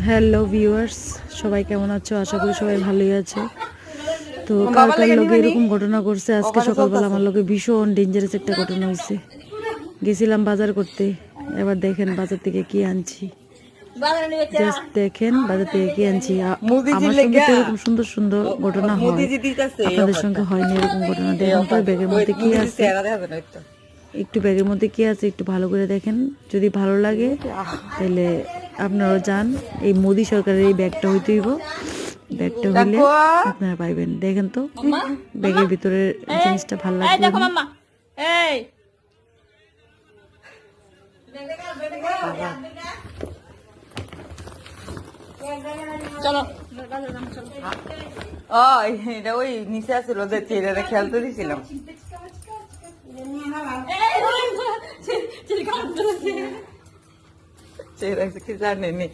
Hello viewers, সবাই কেমন আছো? আশা করি সবাই ভালোই আছে। তো কার কার লগে এরকম ঘটনা করছে? আজকে সকালবেলা আমার লগে ভীষণ ডেঞ্জারাস একটা ঘটনা হয়েছে। গেছিলাম বাজার করতে, এবার দেখেন বাজার থেকে কি আনছি। জাস্ট দেখেন বাজার থেকে কি আনছি। আমার সঙ্গে তো এরকম সুন্দর সুন্দর ঘটনা হয়, আপনাদের সঙ্গে হয়নি এরকম ঘটনা। দেখেন তো ব্যাগের মধ্যে কি আছে, একটু ব্যাগের মধ্যে কি আছে একটু ভালো করে দেখেন। যদি ভালো লাগে তাহলে আপনারা যান। এই মোদি সরকারের এই ব্যাগটা হইতে হইব, ব্যাগটা হইলে আপনারা পাইবেন। দেখেন তো ব্যাগের ভিতরের জিনিসটা ভালো লাগবে। চলো এটা ওই নিচে আছিল যে ছেলেরা খেলতে দিছিলাম। ছেলেরা কি জানেনি।